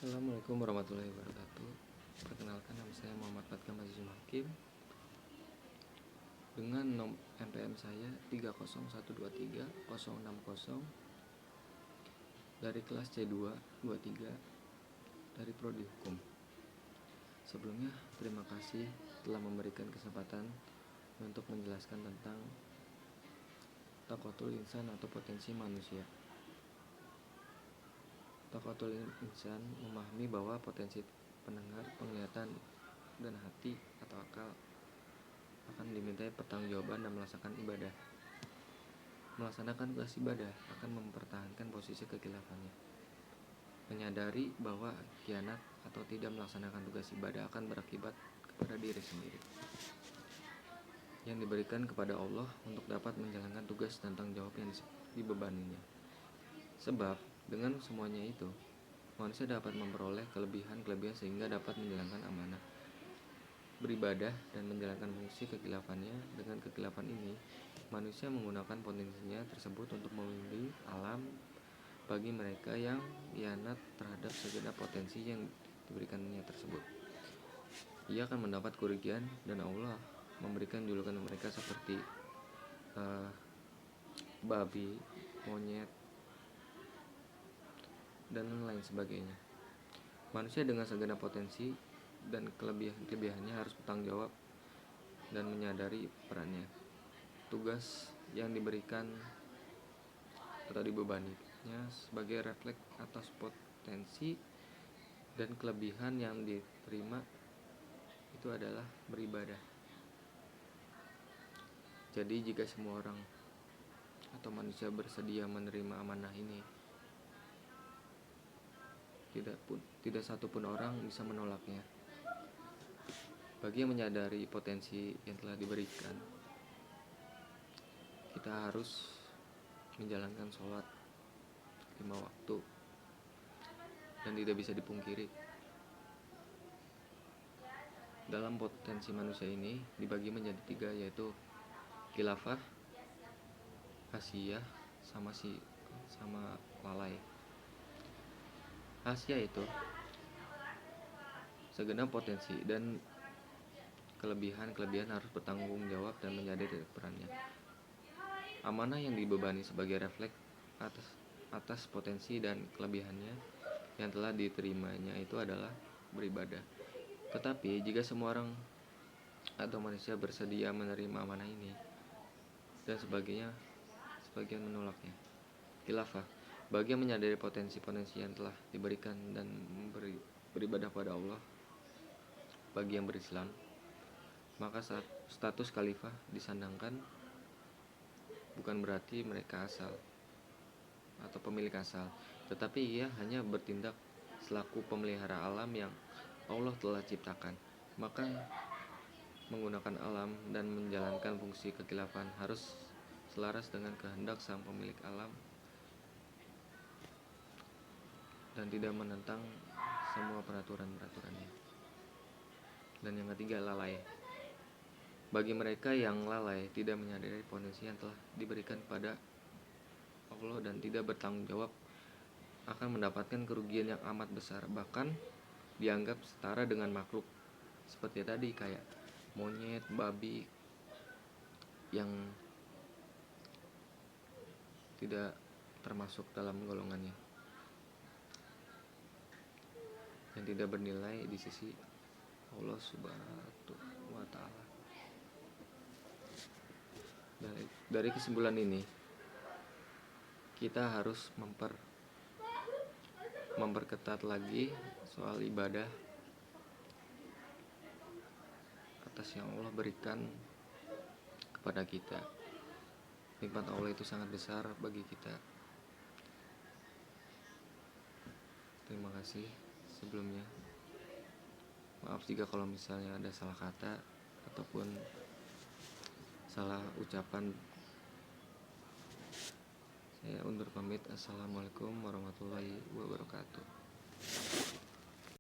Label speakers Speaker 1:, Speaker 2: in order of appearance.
Speaker 1: Assalamualaikum warahmatullahi wabarakatuh. Perkenalkan, nama saya Muhammad Fatkam Azizul Hakim dengan NPM saya 30123 060 dari kelas C2 23 dari Prodi Hukum. Sebelumnya, terima kasih telah memberikan kesempatan untuk menjelaskan tentang taqwatul insan atau potensi manusia. Taqwatul insan memahami bahwa potensi pendengar, penglihatan, dan hati atau akal akan dimintai pertanggungjawaban dan melaksanakan tugas ibadah akan mempertahankan posisi kekilafannya. Menyadari bahwa khianat atau tidak melaksanakan tugas ibadah akan berakibat kepada diri sendiri yang diberikan kepada Allah untuk dapat menjalankan tugas dan tanggung jawab yang dibebaninya. Sebab dengan semuanya itu, manusia dapat memperoleh kelebihan-kelebihan sehingga dapat menjalankan amanah beribadah dan menjalankan fungsi kekilafannya. Dengan kekilafan ini, manusia menggunakan potensinya tersebut untuk melindungi alam bagi mereka yang khianat terhadap segenap potensi yang diberikannya tersebut. Ia akan mendapat kerugian dan Allah memberikan julukan mereka seperti babi, monyet, dan lain sebagainya. Manusia dengan segenap potensi dan kelebihannya harus bertanggung jawab dan menyadari perannya, tugas yang diberikan atau dibebaninya sebagai refleks atas potensi dan kelebihan yang diterima itu adalah beribadah. Jadi jika semua orang atau manusia bersedia menerima amanah ini, tidak satu pun orang bisa menolaknya. Bagi yang menyadari potensi yang telah diberikan, kita harus menjalankan sholat 5 waktu dan tidak bisa dipungkiri. Dalam potensi manusia ini dibagi menjadi 3, yaitu khilafah, hasiyah, sama lalai. Hasiyah itu segenap potensi dan kelebihan harus bertanggung jawab dan menyadari perannya. Amanah yang dibebani sebagai refleks atas potensi dan kelebihannya yang telah diterimanya itu adalah beribadah. Tetapi jika semua orang atau manusia bersedia menerima amanah ini dan sebagian menolaknya. Khilafah, bagi yang menyadari potensi-potensi yang telah diberikan dan beribadah pada Allah. Bagi yang berislam, maka status khalifah disandangkan bukan berarti mereka asal atau pemilik asal, tetapi ia hanya bertindak selaku pemelihara alam yang Allah telah ciptakan. Maka menggunakan alam dan menjalankan fungsi kekhilafan harus selaras dengan kehendak sang pemilik alam dan tidak menentang semua peraturan-peraturannya. Dan yang ketiga, lalai. Bagi mereka yang lalai, tidak menyadari potensi yang telah diberikan pada Allah dan tidak bertanggung jawab, akan mendapatkan kerugian yang amat besar, bahkan dianggap setara dengan makhluk seperti tadi, kayak monyet, babi, yang tidak termasuk dalam golongannya, yang tidak bernilai di sisi Allah Subhanahu wa Ta'ala. Dari kesimpulan ini, kita harus memperketat lagi soal ibadah atas yang Allah berikan kepada kita. Nikmat Allah itu sangat besar bagi kita. Terima kasih sebelumnya. Maaf jika kalau misalnya ada salah kata ataupun salah ucapan. Saya undur pamit. Assalamualaikum warahmatullahi wabarakatuh.